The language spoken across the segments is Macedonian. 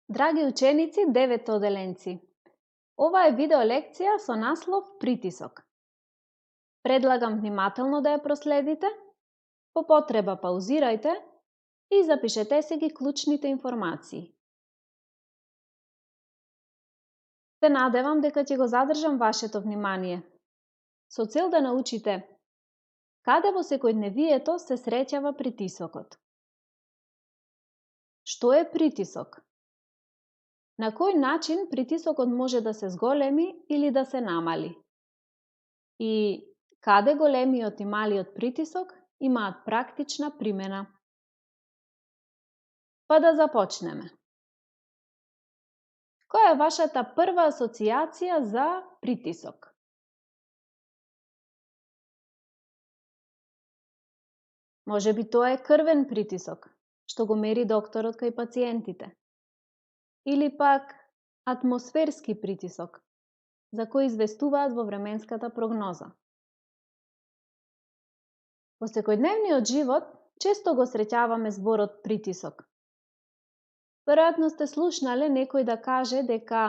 Драги ученици, 9 оделенци, ова е видео лекција со наслов Притисок. Предлагам внимателно да ја проследите, по потреба паузирајте и запишете си ги клучните информации. Се надевам дека ќе го задржам вашето внимание, со цел да научите каде во секојдневието се среќава притисокот. Што е притисок? На кој начин притисокот може да се зголеми или да се намали? И каде големиот и малиот притисок имаат практична примена? Па да започнеме. Која е вашата прва асоциација за притисок? Можеби тоа е крвен притисок, што го мери докторот кај пациентите. Или пак атмосферски притисок, за кој известуваат во временската прогноза. Во секојдневниот живот често го среќаваме зборот притисок. Веројатно сте слушнале некој да каже дека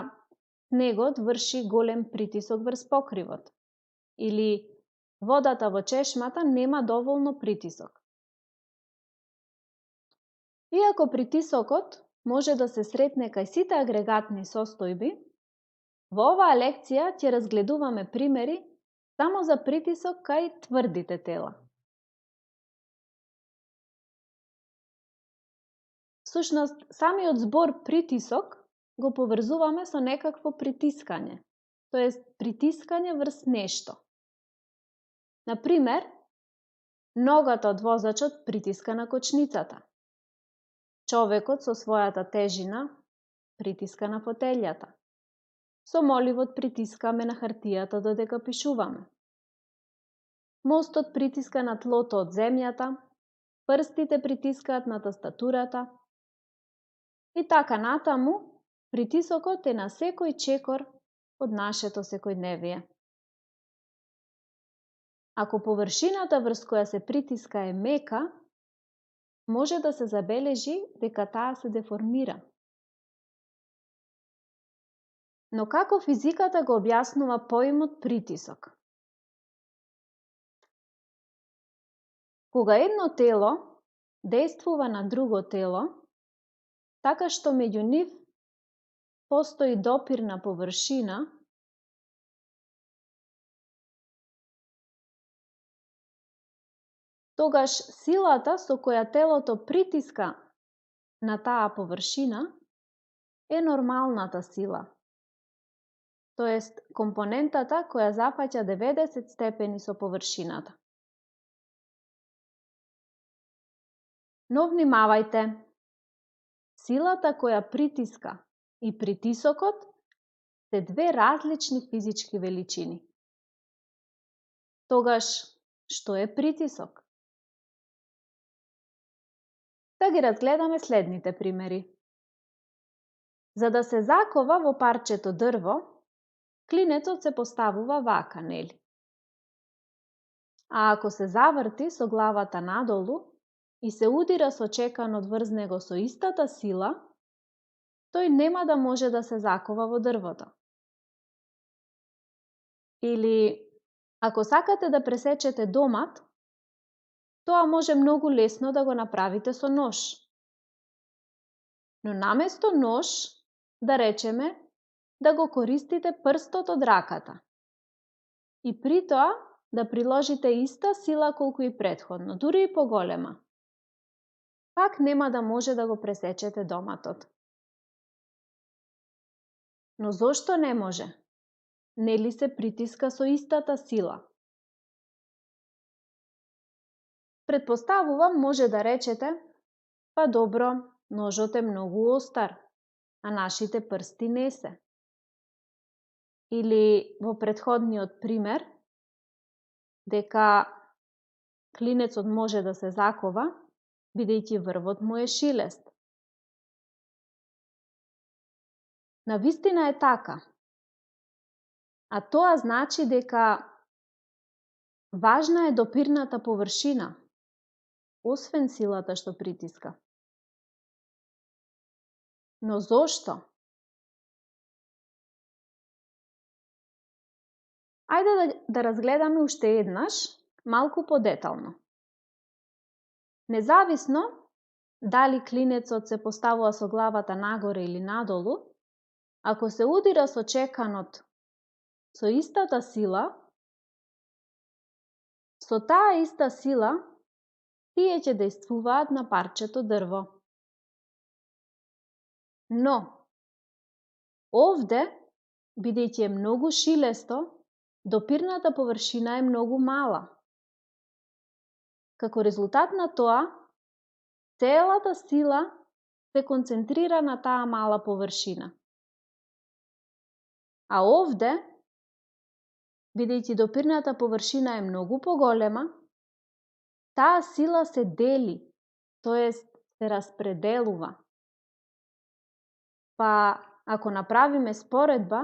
снегот врши голем притисок врз покривот или водата во чешмата нема доволно притисок. Иако притисокот може да се сретне кај сите агрегатни состојби, во оваа лекција ќе разгледуваме примери само за притисок кај тврдите тела. Всушност, самиот збор притисок го поврзуваме со некакво притискање, тоест притискање врз нешто. Например, ногата од возачот притиска на кочницата. Човекот со својата тежина притиска на фотелјата. Со моливот притискаме на хартијата додека пишуваме. Мостот притиска на тлото од земјата, прстите притискаат на тастатурата и така натаму, притисокот е на секој чекор од нашето секојдневие. Ако површината врз која се притиска е мека, може да се забележи дека таа се деформира. Но како физиката го објаснува поимот притисок? Кога едно тело дејствува на друго тело, така што меѓу нив постои допирна површина, тогаш силата со која телото притиска на таа површина е нормалната сила, тоест компонентата која зафаќа 90 степени со површината. Но внимавајте, силата која притиска и притисокот се две различни физички величини. Тогаш, што е притисок? Да ги разгледаме следните примери. За да се закова во парчето дрво, клинецот се поставува вака, нели? А ако се заврти со главата надолу и се удира со чеканот врз него со истата сила, тој нема да може да се закова во дрвото. Или, ако сакате да пресечете домат, тоа може многу лесно да го направите со нож. Но наместо нож, да речеме, да го користите прстот од раката. И при тоа да приложите иста сила колку и претходно, дури и поголема. Пак нема да може да го пресечете доматот. Но зошто не може? Нели се притиска со истата сила? Предпоставувам, може да речете, па добро, ножот е многу остар, а нашите прсти не се. Или во претходниот пример, дека клинецот може да се закова, бидејќи врвот му е шилест. Навистина е така. А тоа значи дека важна е допирната површина, освен силата што притиска. Но зошто? Ајде да разгледаме уште еднаш, малку подетално. Независно дали клинецот се поставува со главата нагоре или надолу, ако се удира со чеканот со истата сила, со таа иста сила, тие ќе дејствуваат на парчето дрво. Но, овде, бидејќи е многу шилесто, допирната површина е многу мала. Како резултат на тоа, целата сила се концентрира на таа мала површина. А овде, бидејќи допирната површина е многу поголема, таа сила се дели, тоест се распределува. Па, ако направиме споредба,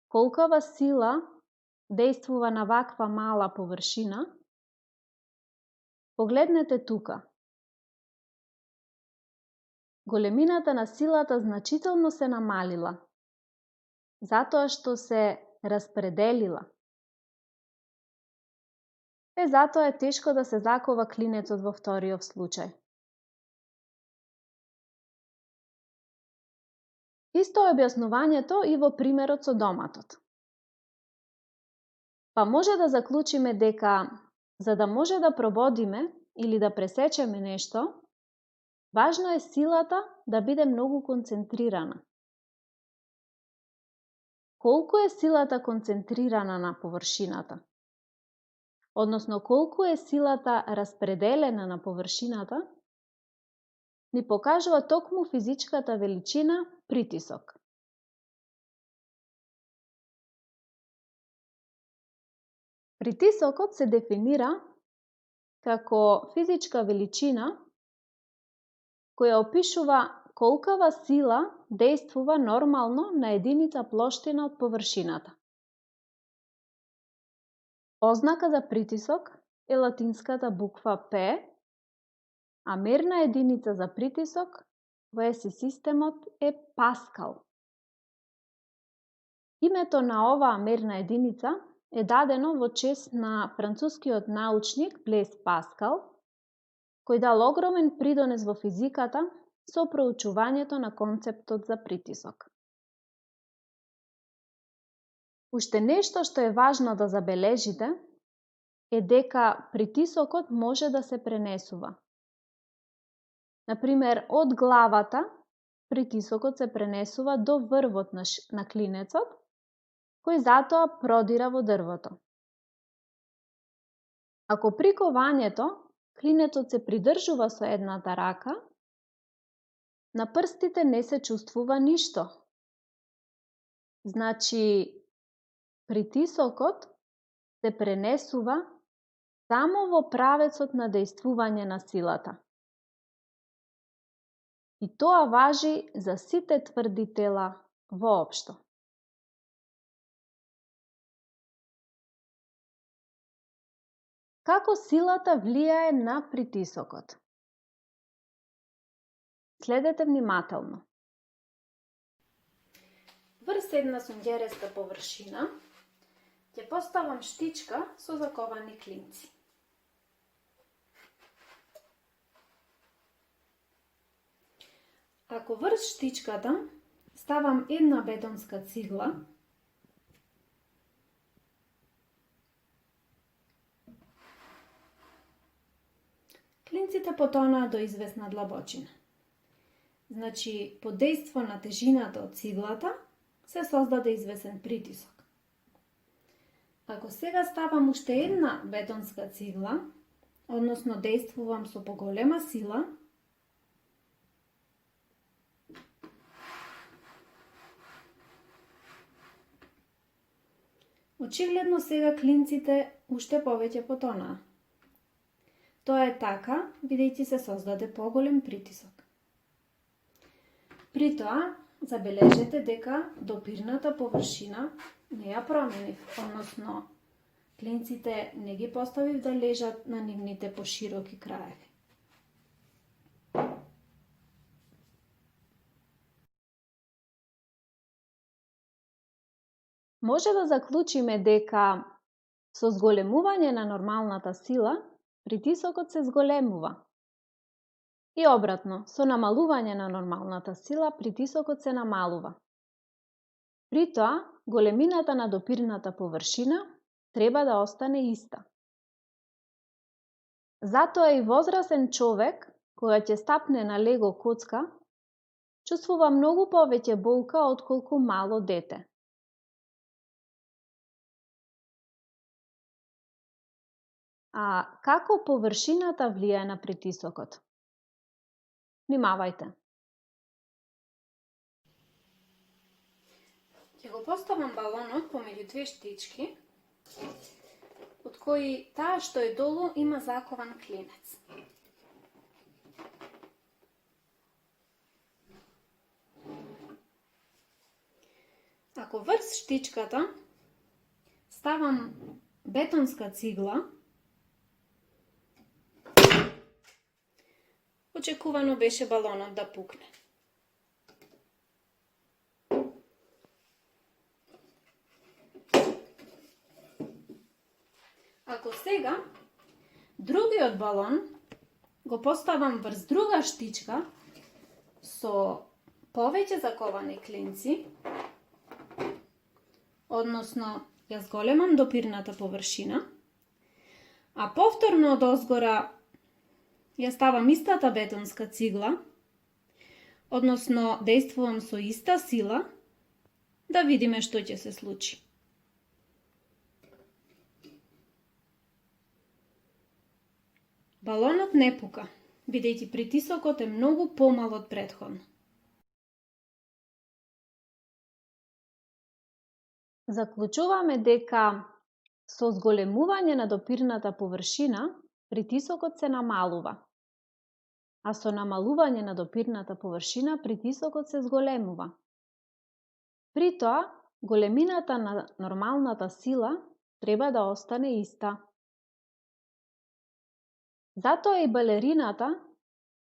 колкава сила дејствува на ваква мала површина, погледнете тука. Големината на силата значително се намалила, затоа што се распределила. Затоа е тешко да се закова клинецот во вториот случај. Исто е објаснувањето и во примерот со доматот. Па може да заклучиме дека, за да може да прободиме или да пресечеме нешто, важно е силата да биде многу концентрирана. Колку е силата концентрирана на површината? Односно, колку е силата распределена на површината, ни покажува токму физичката величина притисок. Притисокот се дефинира како физичка величина која опишува колкава сила дејствува нормално на единица плоштина од површината. Ознака за притисок е латинската буква П, а мерна единица за притисок во ЕСИ системот е паскал. Името на оваа мерна единица е дадено во чест на францускиот научник Блез Паскал, кој дал огромен придонес во физиката со проучувањето на концептот за притисок. Уште нешто што е важно да забележите е дека притисокот може да се пренесува. Например, од главата притисокот се пренесува до врвот на клинецот, кој затоа продира во дрвото. Ако при кованјето клинецот се придржува со едната рака, на прстите не се чувствува ништо. Значи, притисокот се пренесува само во правецот на дејствување на силата. И тоа важи за сите тврди тела воопшто. Како силата влијае на притисокот? Следете внимателно. Врз една сунгереста површина ќе поставам штичка со заковани клинци. Ако врз штичката ставам една бетонска цигла, клинците потонаат до известна длабочина. Значи, под дејство на тежината од циглата, се создаде известен притисок. Ако сега ставам уште една бетонска цигла, односно дејствувам со поголема сила, очигледно сега клинците уште повеќе потонаа. Тоа е така, бидејќи се создаде поголем притисок. При тоа, забележете дека допирната површина не ја променив, односно клинците не ги поставив да лежат на нивните пошироки краеви. Може да заклучиме дека со зголемување на нормалната сила, притисокот се зголемува. И обратно, со намалување на нормалната сила, притисокот се намалува. При тоа, големината на допирната површина треба да остане иста. Затоа и возрасен човек, кога ќе стапне на лего коцка, чувствува многу повеќе болка отколку мало дете. А како површината влијае на притисокот? Внимавајте. Ќе го поставам балонот помеѓу две штички, од кои таа што е долу има закован клинец. Ако врз штичката ставам бетонска цигла, очекувано беше балонот да пукне. Ако сега другиот балон го поставам врз друга штичка со повеќе заковани клинци, односно ја зголемам допирната површина, а повторно од озгора ја ставам истата бетонска цигла, односно дејствувам со иста сила, да видиме што ќе се случи. Балонот не пука, бидејќи притисокот е многу помал од претходно. Заклучуваме дека со зголемување на допирната површина, притисокот се намалува. А со намалување на допирната површина, притисокот се зголемува. При тоа, големината на нормалната сила треба да остане иста. Затоа и балерината,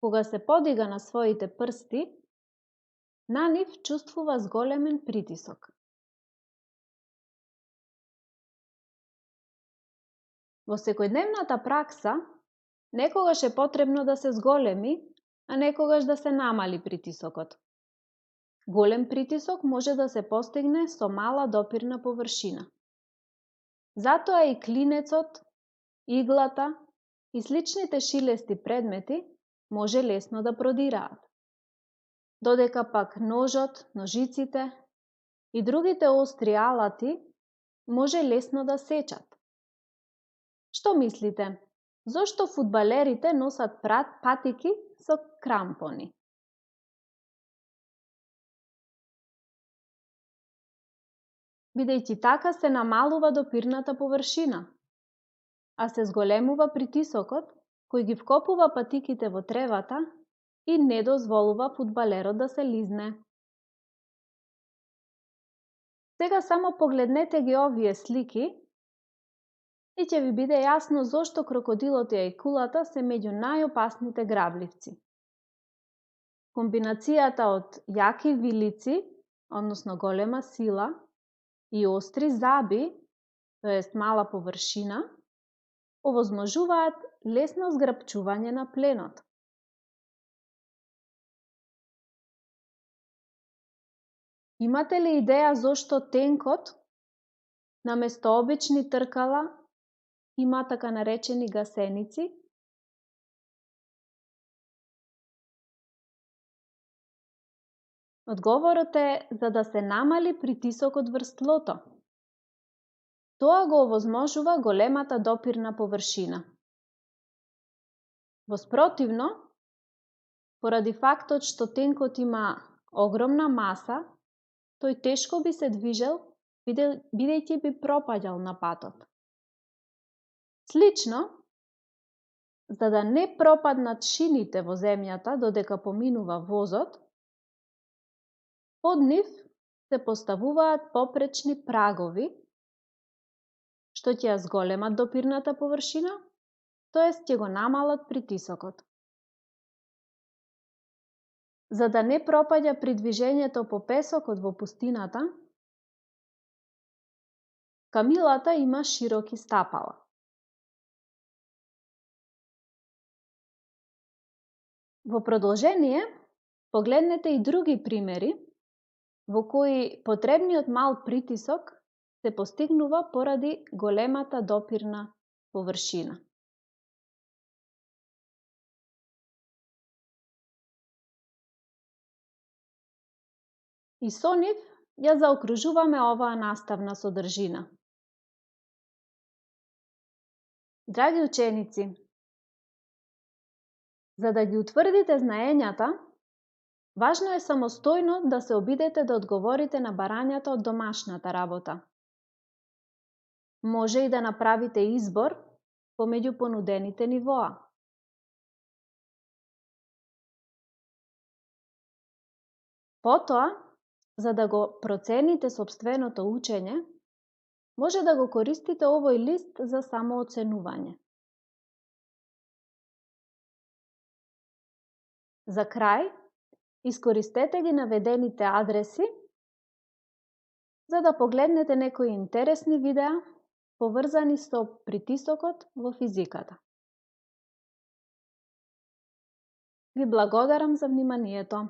кога се подига на своите прсти, на нив чувствува зголемен притисок. Во секојдневната пракса, некогаш е потребно да се зголеми, а некогаш да се намали притисокот. Голем притисок може да се постигне со мала допирна површина. Затоа и клинецот, иглата и сличните шилести предмети може лесно да продираат. Додека пак ножот, ножиците и другите остри алати може лесно да сечат. Што мислите? Зошто фудбалерите носат патики со крампони? Бидејќи така се намалува допирната површина, а се зголемува притисокот кој ги вкопува патиките во тревата и не дозволува фудбалерот да се лизне. Сега само погледнете ги овие слики и ќе ви биде јасно зошто крокодилот и ајкулата се меѓу најопасните грабливци. Комбинацијата од јаки вилици, односно голема сила, и остри заби, тоест мала површина, овозможуваат лесно зграпчување на пленот. Имате ли идеја зошто тенкот, наместо обични тркала, има така наречени гасеници? Одговорот е за да се намали притисокот врз тлото. Тоа го овозможува големата допирна површина. Воспротивно, поради фактот што тенкот има огромна маса, тој тешко би се движел, бидејќи би пропаѓал на патот. Слично, за да не пропаднат шините во земјата додека поминува возот, под нив се поставуваат попречни прагови, што ќе ја зголемат допирната површина, тоест ќе го намалат притисокот. За да не пропаѓа при движењето по песокот во пустината, Камилата има широки стапала. Во продолжение, погледнете и други примери во кои потребниот мал притисок се постигнува поради големата допирна површина. И со нив ја заокружуваме оваа наставна содржина. Драги ученици, за да ги утврдите знаењата, важно е самостојно да се обидете да одговорите на барањата од домашната работа. Може и да направите избор помеѓу понудените нивоа. Потоа, за да го процените сопственото учење, може да го користите овој лист за самооценување. За крај, искористете ги наведените адреси за да погледнете некои интересни видеа поврзани со притисокот во физиката. Ви благодарам за вниманието.